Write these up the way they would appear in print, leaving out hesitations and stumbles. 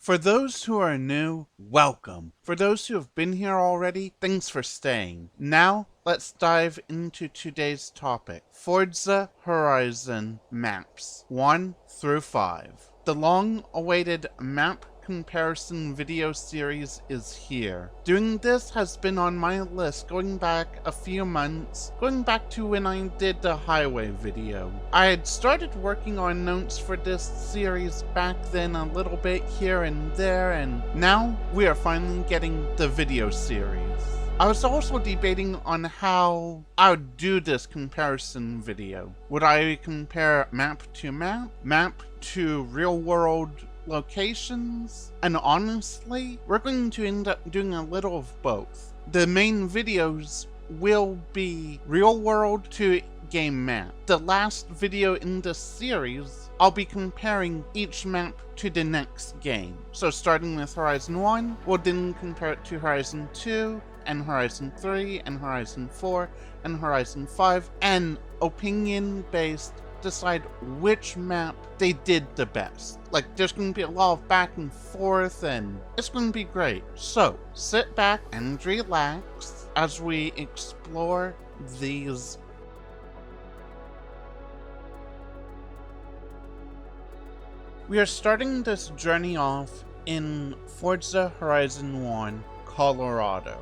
For those who are new, welcome. For those who have been here already, thanks for staying. Now, let's dive into today's topic. Forza Horizon maps 1 through 5. The long-awaited map comparison video series is here. Doing this has been on my list going back a few months, going back to when I did the highway video. I had started working on notes for this series back then a little bit here and there, and now we are finally getting the video series. I was also debating on how I would do this comparison video. Would I compare map to map, map to real world locations? And honestly, we're going to end up doing a little of both. The main videos will be real world to game map. The last video in this series, I'll be comparing each map to the next game. So starting with Horizon 1, we'll then compare it to Horizon 2, and Horizon 3, and Horizon 4, and Horizon 5, and opinion-based decide which map they did the best. Like, there's going to be a lot of back and forth, and it's going to be great. So, sit back and relax as we explore these. We are starting this journey off in Forza Horizon 1, Colorado.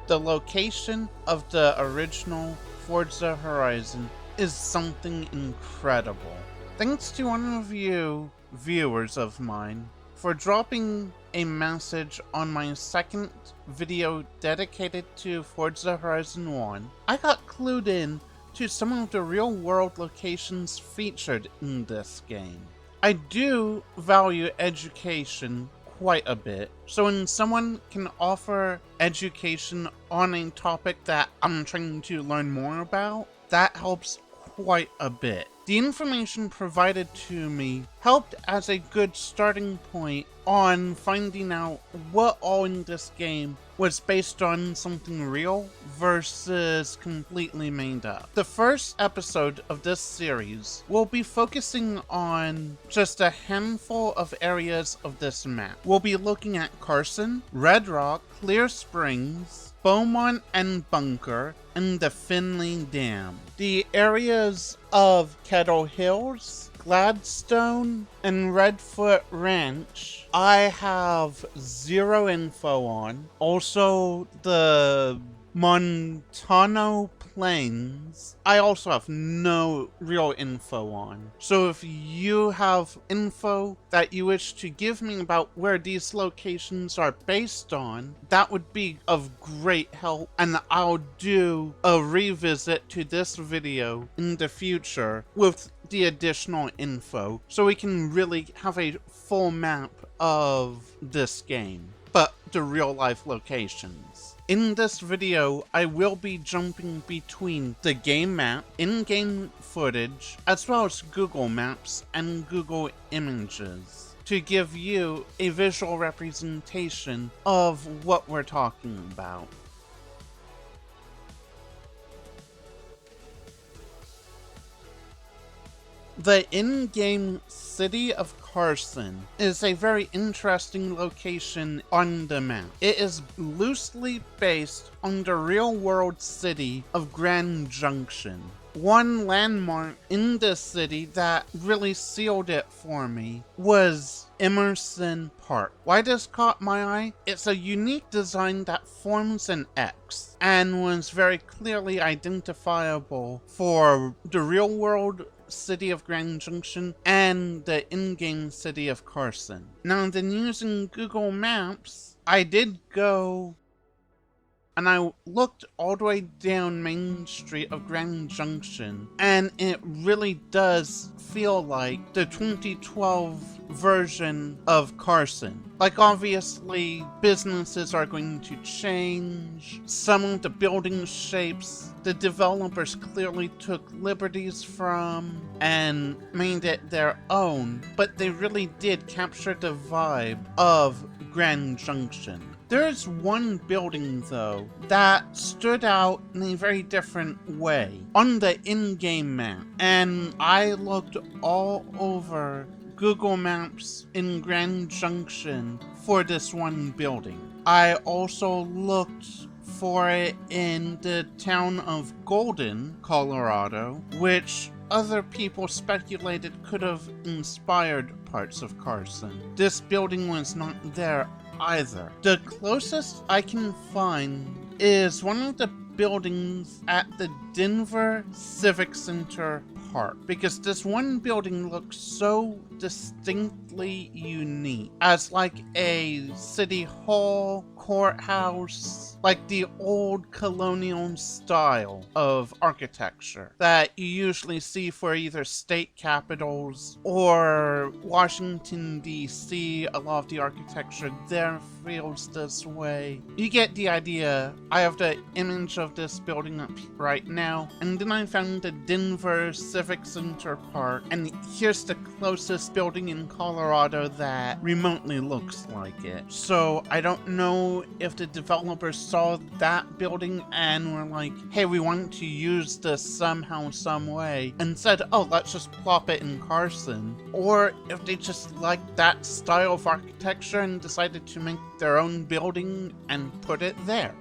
The location of the original Forza Horizon is something incredible. Thanks to one of you viewers of mine for dropping a message on my second video dedicated to Forza Horizon 1, I got clued in to some of the real world locations featured in this game. I do value education quite a bit, so when someone can offer education on a topic that I'm trying to learn more about, that helps quite a bit. The information provided to me helped as a good starting point on finding out what all in this game was based on something real versus completely made up. The first episode of this series will be focusing on just a handful of areas of this map. We'll be looking at Carson, Red Rock, Clear Springs, Beaumont and Bunker, and the Finley Dam. The areas of Kettle Hills, Gladstone, and Redfoot Ranch, I have zero info on. Also, the Montano Plains, I also have no real info on. So if you have info that you wish to give me about where these locations are based on, that would be of great help, and I'll do a revisit to this video in the future with the additional info so we can really have a full map of this game, but the real life locations. In this video, I will be jumping between the game map, in-game footage, as well as Google Maps and Google Images to give you a visual representation of what we're talking about. The in-game city of Carson is a very interesting location on the map. It is loosely based on the real-world city of Grand Junction. One landmark in the city that really sealed it for me was Emerson Park. Why this caught my eye? It's a unique design that forms an X and was very clearly identifiable for the real-world city of Grand Junction and the in-game city of Carson. Now, then using Google Maps, I did go and I looked all the way down Main Street of Grand Junction, and it really does feel like the 2012 version of Carson. Like, obviously, businesses are going to change. Some of the building shapes the developers clearly took liberties from and made it their own, but they really did capture the vibe of Grand Junction. There is one building, though, that stood out in a very different way on the in-game map, and I looked all over Google Maps in Grand Junction for this one building. I also looked for it in the town of Golden, Colorado, which other people speculated could have inspired parts of Carson. This building was not there either. The closest I can find is one of the buildings at the Denver Civic Center Park, because this one building looks so distinctly unique as like a city hall, courthouse, like the old colonial style of architecture that you usually see for either state capitals or Washington, D.C. A lot of the architecture there feels this way. You get the idea. I have the image of this building up right now, and then I found the Denver Civic Center Park, and here's the closest building in Colorado that remotely looks like it. So I don't know if the developers saw that building and were like, hey, we want to use this somehow, some way, and said, oh, let's just plop it in Carson, or if they just liked that style of architecture and decided to make their own building and put it there.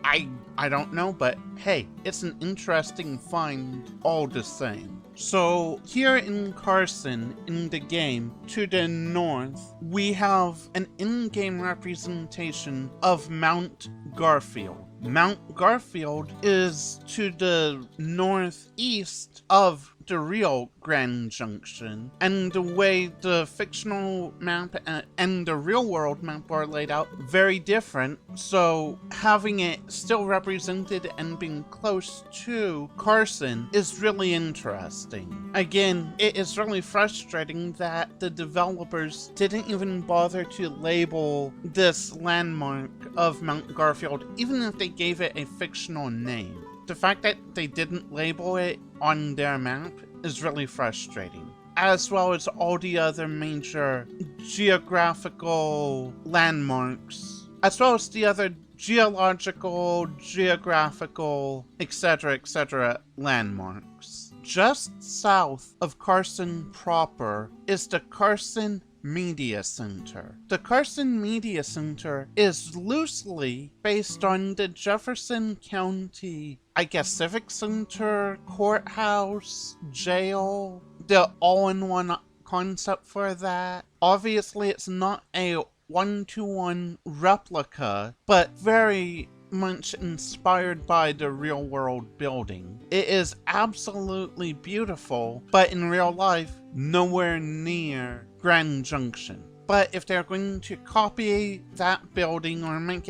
I don't know, but hey, it's an interesting find all the same. So here in Carson, in the game, to the north, we have an in-game representation of Mount Garfield. Mount Garfield is to the northeast of the real Grand Junction, and the way the fictional map and the real world map are laid out, very different, so having it still represented and being close to Carson is really interesting. Again, it is really frustrating that the developers didn't even bother to label this landmark of Mount Garfield, even if they gave it a fictional name. The fact that they didn't label it on their map is really frustrating, as well as all the other major geographical landmarks, as well as the other geological, geographical, etc. landmarks. Just south of Carson proper is the Carson Media Center. The Carson Media Center is loosely based on the Jefferson County, I guess, Civic Center, courthouse, jail, the all-in-one concept for that. Obviously, it's not a one-to-one replica, but very much inspired by the real world building. It is absolutely beautiful, but in real life, nowhere near Grand Junction. But if they're going to copy that building or make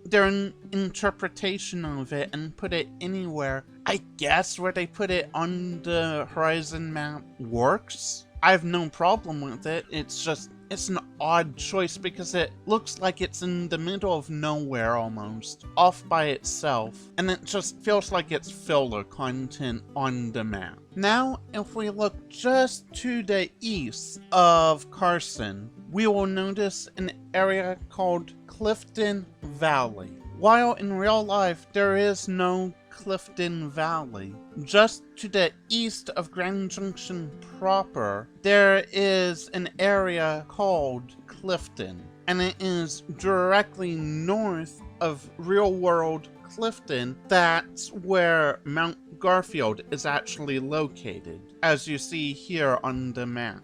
their own interpretation of it and put it anywhere, I guess where they put it on the Horizon map works. I have no problem with it. It's an odd choice because it looks like it's in the middle of nowhere almost, off by itself, and it just feels like it's filler content on the map. Now, if we look just to the east of Carson, we will notice an area called Clifton Valley. While in real life there is no Clifton Valley, just to the east of Grand Junction proper, there is an area called Clifton, and it is directly north of real-world Clifton. That's where Mount Garfield is actually located, as you see here on the map.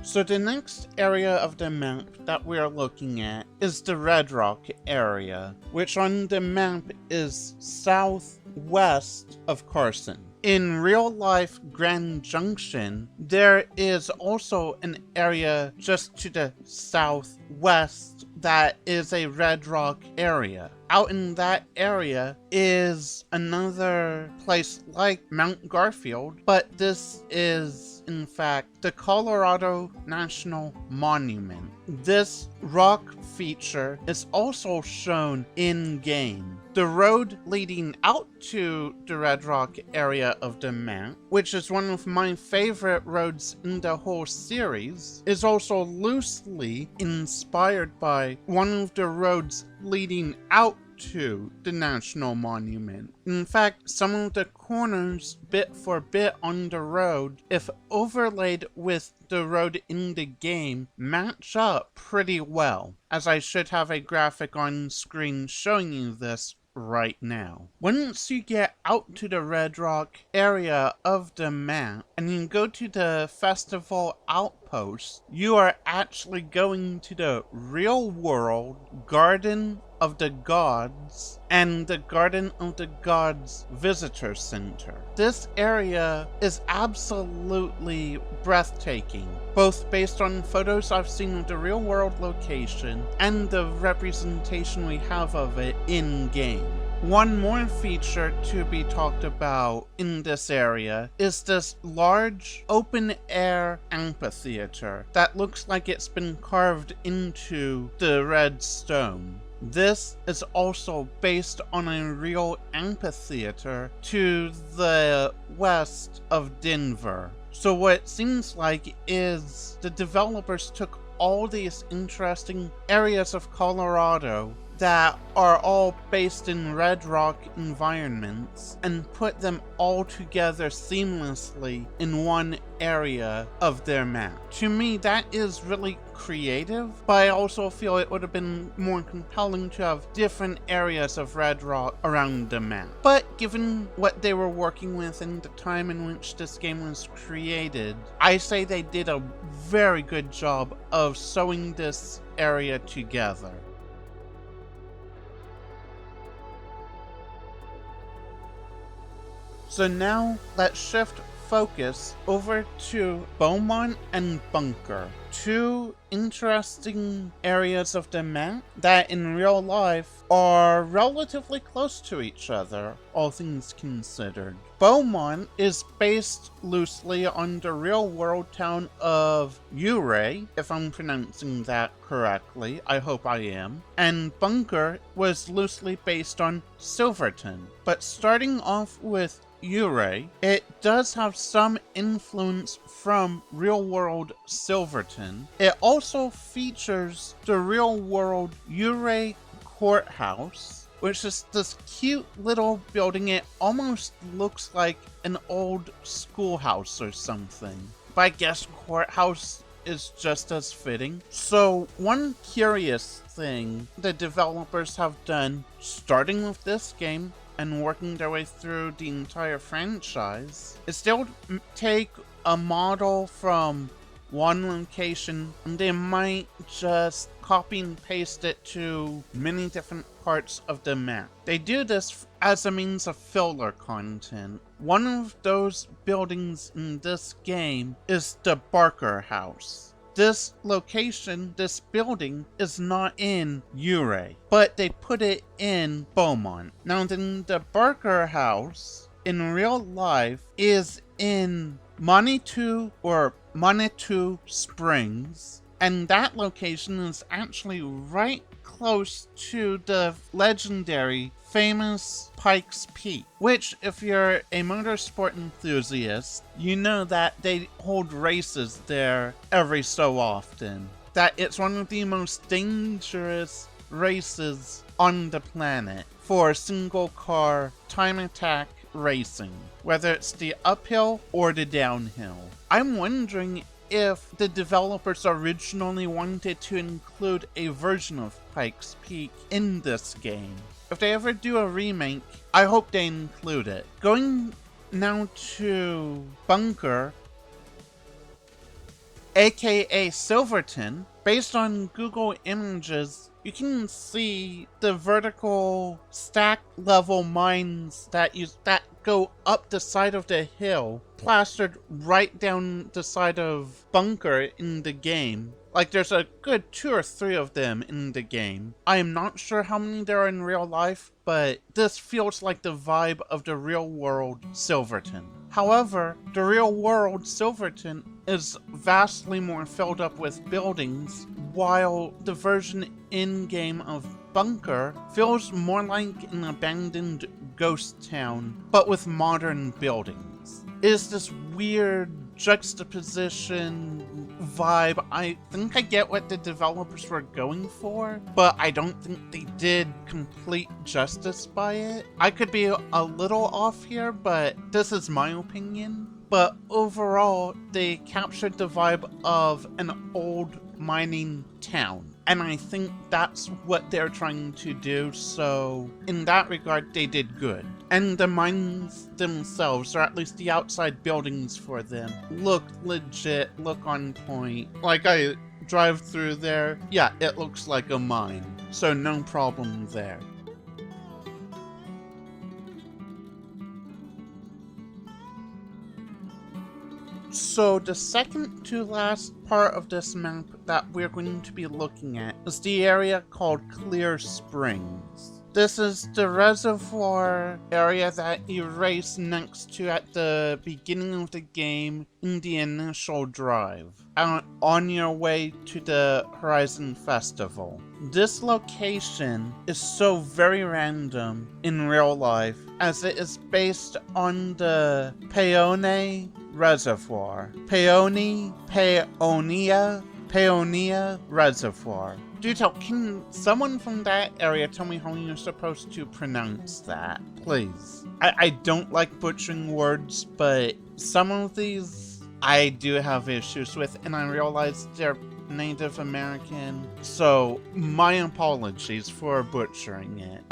So the next area of the map that we are looking at is the Red Rock area, which on the map is southwest of Carson. In real-life Grand Junction, there is also an area just to the southwest that is a Red Rock area. Out in that area is another place like Mount Garfield, but this is, in fact, the Colorado National Monument. This rock feature is also shown in-game. The road leading out to the Red Rock area of the map, which is one of my favorite roads in the whole series, is also loosely inspired by one of the roads leading out to the National Monument. In fact, some of the corners, bit for bit on the road, if overlaid with the road in the game, match up pretty well, as I should have a graphic on screen showing you this right now. Once you get out to the Red Rock area of the map and you go to the festival outpost, you are actually going to the real world Garden of the Gods and the Garden of the Gods Visitor Center. This area is absolutely breathtaking, both based on photos I've seen of the real world location and the representation we have of it in game. One more feature to be talked about in this area is this large open-air amphitheater that looks like it's been carved into the red stone. This is also based on a real amphitheater to the west of Denver. So what it seems like is the developers took all these interesting areas of Colorado that are all based in Red Rock environments and put them all together seamlessly in one area of their map. To me, that is really creative, but I also feel it would have been more compelling to have different areas of Red Rock around the map. But given what they were working with and the time in which this game was created, I say they did a very good job of sewing this area together. So now let's shift focus over to Beaumont and Bunker, two interesting areas of the map that in real life are relatively close to each other, all things considered. Beaumont is based loosely on the real-world town of Ouray, if I'm pronouncing that correctly. I hope I am. And Bunker was loosely based on Silverton. But starting off with Ouray, it does have some influence from real-world Silverton. It also features the real-world Ouray Courthouse, which is this cute little building. It almost looks like an old schoolhouse or something, but I guess courthouse is just as fitting. So one curious thing the developers have done, starting with this game and working their way through the entire franchise, is they'll take a model from one location and they might just copy and paste it to many different parts of the map. They do this as a means of filler content. One of those buildings in this game is the Barker House. This location, this building, is not in Ouray, but they put it in Beaumont. Now then, the Barker House in real life is in Manitou Springs, and that location is actually right close to the legendary famous Pikes Peak, which, if you're a motorsport enthusiast, you know that they hold races there every so often. That it's one of the most dangerous races on the planet for single car time attack racing, whether it's the uphill or the downhill. I'm wondering if the developers originally wanted to include a version of Pikes Peak in this game. If they ever do a remake, I hope they include it. Going now to Bunker, aka Silverton, based on Google Images, you can see the vertical stack level mines that go up the side of the hill, plastered right down the side of Bunker in the game. Like, there's a good 2 or 3 of them in the game. I am not sure how many there are in real life, but this feels like the vibe of the real world Silverton. However, the real world Silverton is vastly more filled up with buildings, while the version in-game of Bunker feels more like an abandoned ghost town, but with modern buildings. It is this weird juxtaposition, vibe. I think I get what the developers were going for, but I don't think they did complete justice by it. I could be a little off here, but this is my opinion. But overall, they captured the vibe of an old mining town. And I think that's what they're trying to do, so in that regard, they did good. And the mines themselves, or at least the outside buildings for them, look legit, look on point. Like, I drive through there, yeah, it looks like a mine, so no problem there. So the second to last part of this map that we're going to be looking at is the area called Clear Springs. This is the reservoir area that you race next to at the beginning of the game in the initial drive, out on your way to the Horizon Festival. This location is so very random in real life, as it is based on the Paone Reservoir. Paonia Reservoir. Do tell, can someone from that area tell me how you're supposed to pronounce that, please? I don't like butchering words, but some of these I do have issues with, and I realize they're Native American, so my apologies for butchering it.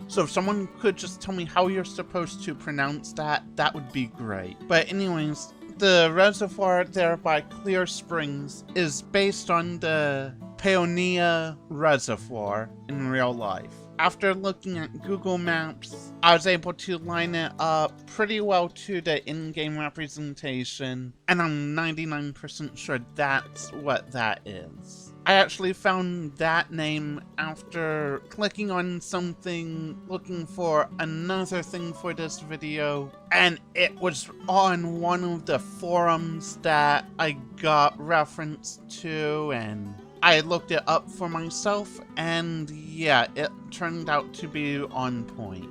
So if someone could just tell me how you're supposed to pronounce that, that would be great. But anyways, the reservoir there by Clear Springs is based on the Paonia Reservoir in real life. After looking at Google Maps, I was able to line it up pretty well to the in-game representation, and I'm 99% sure that's what that is. I actually found that name after clicking on something looking for another thing for this video, and it was on one of the forums that I got referenced to, and I looked it up for myself, and yeah, it turned out to be on point.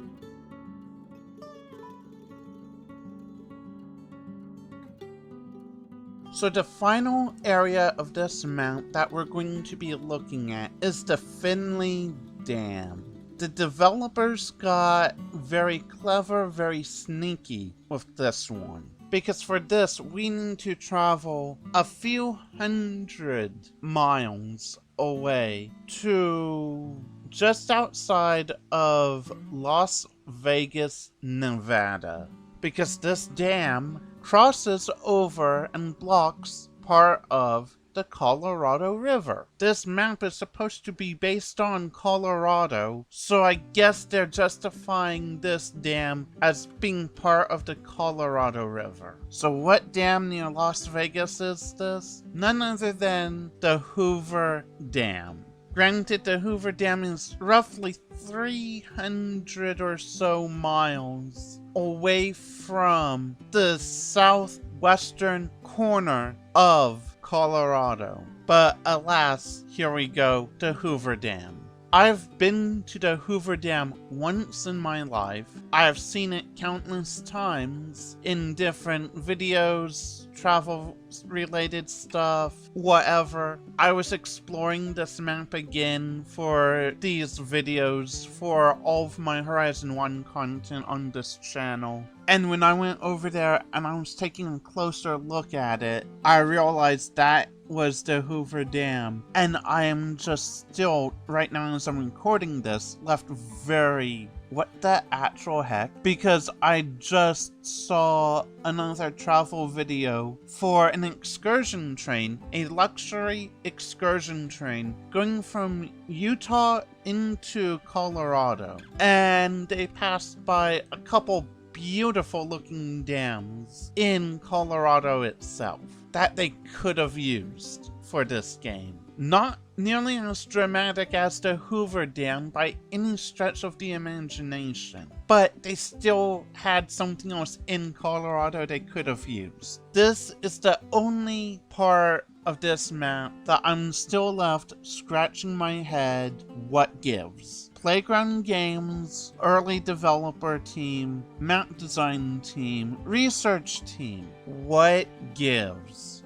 So the final area of this map that we're going to be looking at is the Finley Dam. The developers got very clever, very sneaky with this one. Because for this, we need to travel a few hundred miles away to just outside of Las Vegas, Nevada. Because this dam crosses over and blocks part of the Colorado River. This map is supposed to be based on Colorado, so I guess they're justifying this dam as being part of the Colorado River. So what dam near Las Vegas is this? None other than the Hoover Dam. Granted, the Hoover Dam is roughly 300 or so miles away from the southwestern corner of Colorado. But alas, here we go, the Hoover Dam. I've been to the Hoover Dam once in my life. I have seen it countless times in different videos, travel related stuff, whatever. I was exploring this map again for these videos for all of my Horizon 1 content on this channel. And when I went over there and I was taking a closer look at it, I realized that was the Hoover Dam. And I am just still, right now as I'm recording this, left very... what the actual heck? Because I just saw another travel video for an excursion train, a luxury excursion train, going from Utah into Colorado. And they passed by a couple beautiful looking dams in Colorado itself that they could have used for this game. Not nearly as dramatic as the Hoover Dam by any stretch of the imagination, but they still had something else in Colorado they could have used. This is the only part of this map that I'm still left scratching my head what gives. Playground Games, early developer team, map design team, research team. What gives?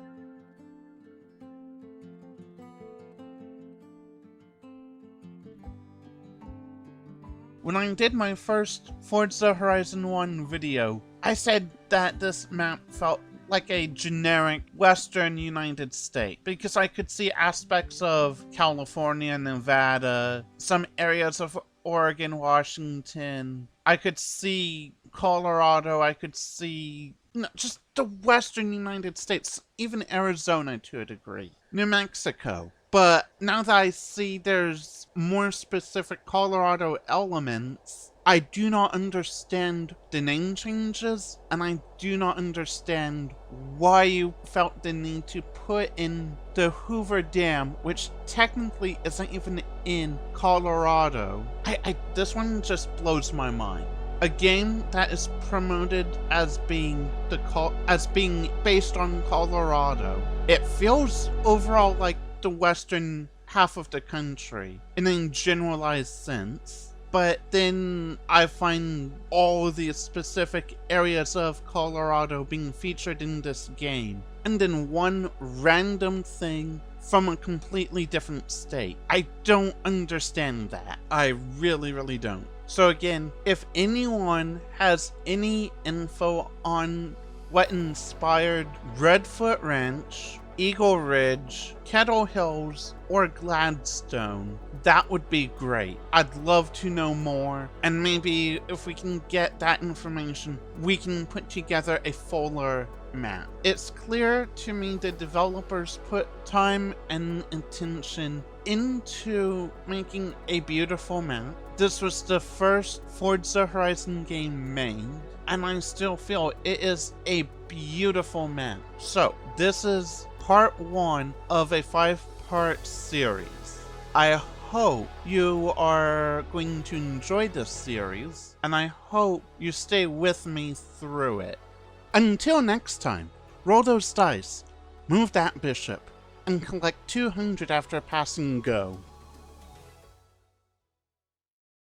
When I did my first Forza Horizon 1 video, I said that this map felt like a generic Western United States because I could see aspects of California, Nevada, some areas of Oregon, Washington. I could see Colorado, I could see just the Western United States, even Arizona to a degree, New Mexico. But now that I see there's more specific Colorado elements, I do not understand the name changes, and I do not understand why you felt the need to put in the Hoover Dam, which technically isn't even in Colorado. This one just blows my mind. A game that is promoted as being based on Colorado. It feels overall like the western half of the country in a generalized sense. But then I find all the specific areas of Colorado being featured in this game, and then one random thing from a completely different state. I don't understand that. I really don't. So again, if anyone has any info on what inspired Redfoot Ranch, Eagle Ridge, Kettle Hills, or Gladstone, that would be great. I'd love to know more, and maybe if we can get that information, we can put together a fuller map. It's clear to me the developers put time and attention into making a beautiful map. This was the first Forza Horizon game made, and I still feel it is a beautiful map. So, this is part 1 of a 5-part series. I hope you are going to enjoy this series, and I hope you stay with me through it. Until next time, roll those dice, move that bishop, and collect 200 after passing go.